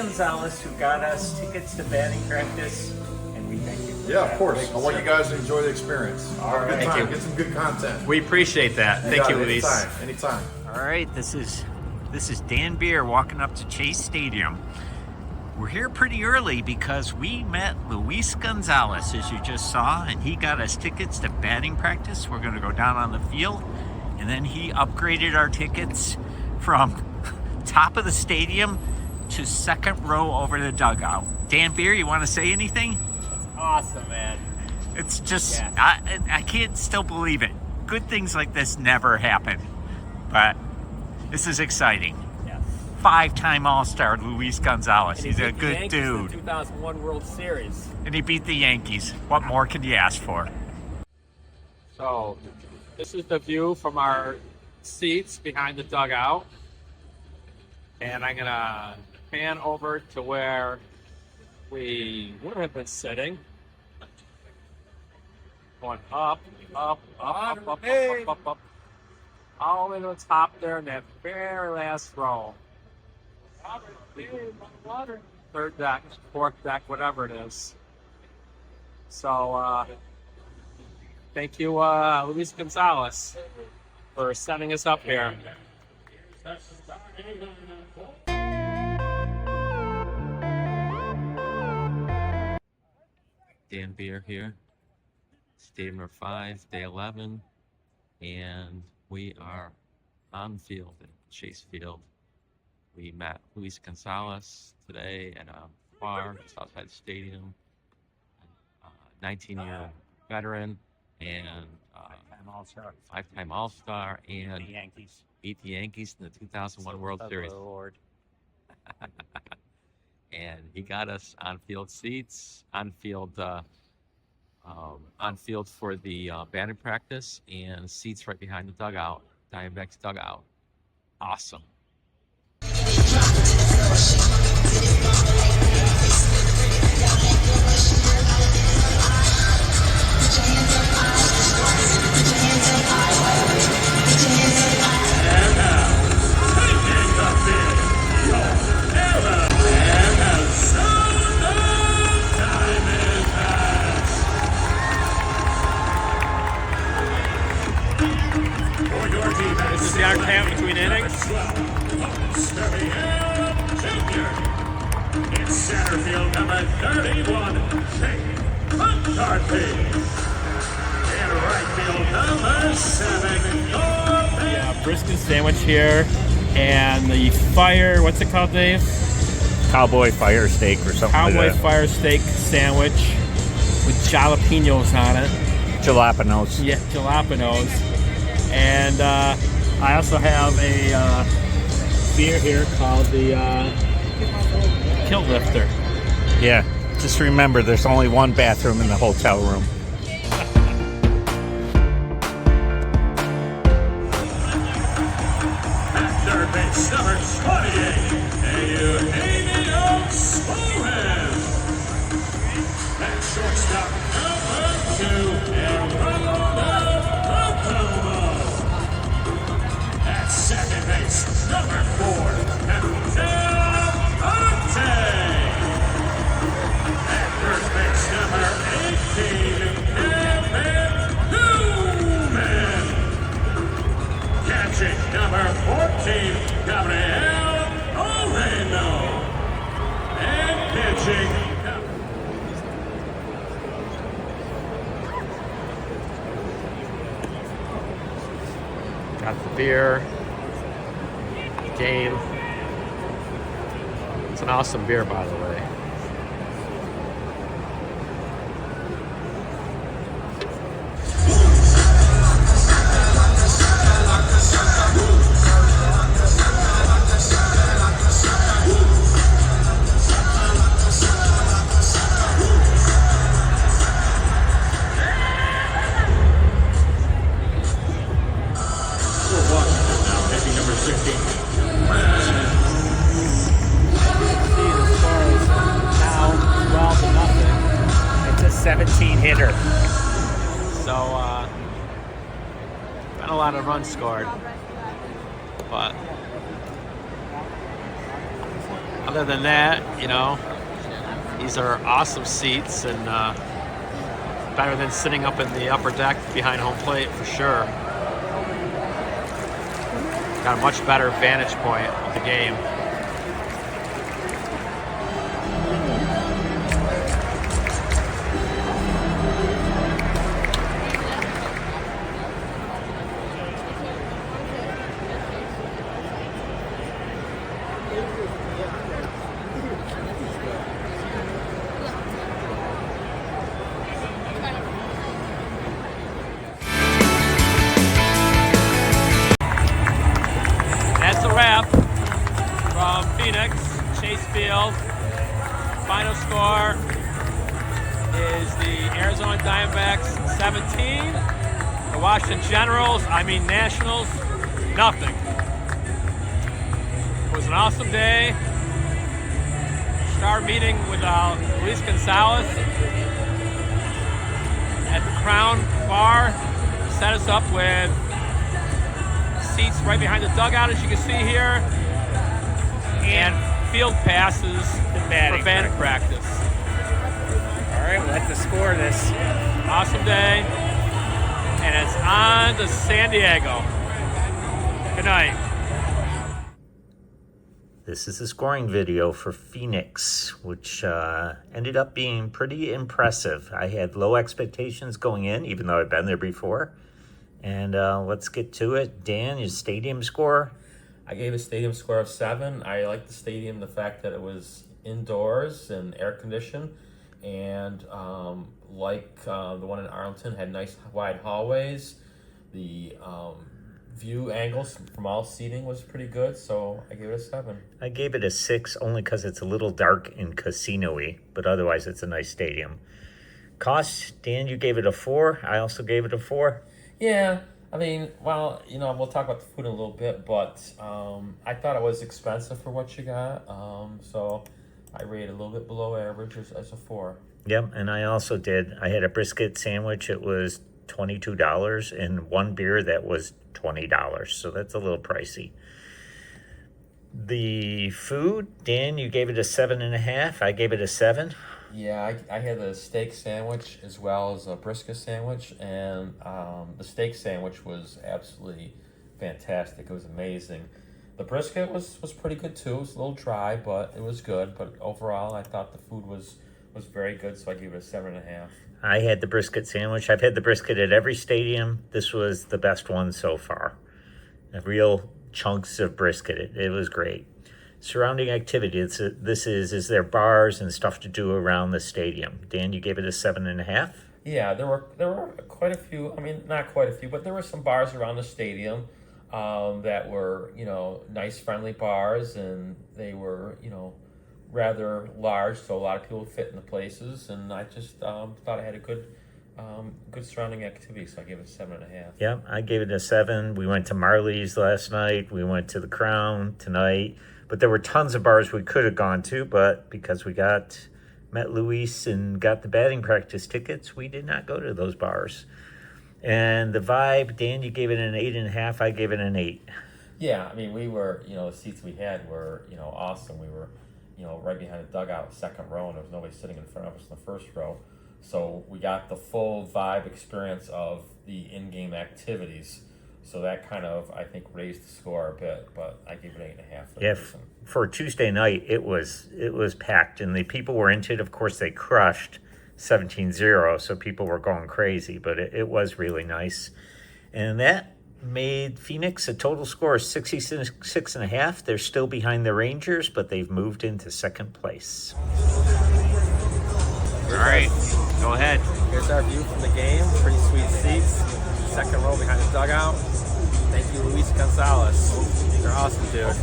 Gonzalez, who got us tickets to batting practice, and we thank you. Yeah, of course. I want you guys to enjoy the experience. All Have a right. good Thank time. you. Get some good content. We appreciate that. Thank you, Luis. Anytime. All right, this is Dan Beer walking up to Chase Stadium. We're here pretty early because we met Luis Gonzalez, as you just saw, and he got us tickets to batting practice. We're going to go down on the field, and then he upgraded our tickets from top of the stadium to second row over the dugout. Dan Beer, you want to say anything? It's awesome, man. It's just, Yes. I can't still believe it. Good things like this never happen, but this is exciting. Yes. 5-time All-Star Luis Gonzalez. And he He's a beat the good Yankees in dude. the 2001 World Series. And he beat the Yankees. What more can you ask for? So, this is the view from our seats behind the dugout. And I'm going to pan over to where we would have been sitting. Going up. All the way to the top there in that very last row. Third deck, fourth deck, whatever it is. So, thank you, Luis Gonzalez, for setting us up here. Dan Beer here, Stadium number 5, day 11, and we are on field at Chase Field. We met Luis Gonzalez today at a bar just outside the stadium. 19-year veteran and five-time All-Star, and Yankees. beat the Yankees in the 2001 World Series. Lord. And he got us on-field seats, on-field for the batting practice, and seats right behind the dugout, Diamondbacks dugout. Awesome. This is the our count between innings. It's center field number 31, Jake McCarthy. In right field number 7, Norman. Brisket sandwich here, and the fire, what's it called, Dave? Cowboy fire steak or something Cowboy like that. fire steak sandwich with jalapenos on it. Jalapenos. Yeah, jalapenos. And I also have a beer here called the Kill Lifter. Yeah, just remember there's only one bathroom in the hotel room. At third base number 28, Eugenio Sporen. At shortstop number 2, Erroldo Perdomo. At second base number 4, Miguel Arte. At first base number 18, Kevin Newman. Catching number 14, Gabriel Moreno. And pitching. Got the beer. Game. It's an awesome beer, by the way. Pitching number 16. Now 12-0. It's a 17 hitter. So, not a lot of runs scored, but other than that, you know, these are awesome seats and better than sitting up in the upper deck behind home plate for sure. Got a much better vantage point of the game. That's a wrap from Phoenix, Chase Field. Final score is the Arizona Diamondbacks 17, the Washington Nationals, nothing. It was an awesome day. Started meeting with Luis Gonzalez at the Crown Bar. Set us up with seats right behind the dugout, as you can see here, and field passes for batting practice. All right, we'll have to score this. Awesome day, and it's on to San Diego. Good night. This is a scoring video for Phoenix, which ended up being pretty impressive. I had low expectations going in, even though I've been there before. And let's get to it. Dan, your stadium score? I gave a stadium score of 7. I liked the stadium, the fact that it was indoors and air conditioned, and like the one in Arlington, had nice wide hallways. The view angles from all seating was pretty good, so I gave it a 7. I gave it a 6 only because it's a little dark and casino-y, but otherwise it's a nice stadium. Cost, Dan, you gave it a 4. I also gave it a 4. Yeah, I mean, well, you know, we'll talk about the food in a little bit, but I thought it was expensive for what you got, so I rated a little bit below average as a 4. Yep, and I also did. I had a brisket sandwich. It was $22, and one beer that was $20, so that's a little pricey. The food, Dan, you gave it a 7.5. I gave it a 7. Yeah, I had a steak sandwich as well as a brisket sandwich, and the steak sandwich was absolutely fantastic. It was amazing. The brisket was pretty good too. It was a little dry, but it was good. But overall, I thought the food was very good, so I gave it a 7.5. I had the brisket sandwich. I've had the brisket at every stadium. This was the best one so far. Real chunks of brisket. It was great. Surrounding activity. Is there bars and stuff to do around the stadium? Dan, you gave it a 7.5. Yeah, there were quite a few. I mean, not quite a few, but there were some bars around the stadium that were, you know, nice, friendly bars, and they were, you know, rather large, so a lot of people would fit in the places. And I just thought I had a good surrounding activity, so I gave it a 7.5. Yeah, I gave it a 7. We went to Marley's last night. We went to the Crown tonight. But there were tons of bars we could have gone to, but because we met Luis and got the batting practice tickets, we did not go to those bars. And the vibe, Dan, you gave it an 8.5. I gave it an 8. Yeah, I mean, we were, you know, the seats we had were, you know, awesome. We were, you know, right behind the dugout, second row, and there was nobody sitting in front of us in the first row. So we got the full vibe experience of the in-game activities. So that kind of, I think, raised the score a bit, but I gave it 8.5. Yeah, for a Tuesday night, it was packed, and the people were into it. Of course, they crushed 17-0, so people were going crazy, but it was really nice. And that made Phoenix a total score of 66.5. They're still behind the Rangers, but they've moved into second place. All right, go ahead. Here's our view from the game. Pretty sweet seats. Second row behind the dugout. Thank you, Luis Gonzalez. You're awesome, dude.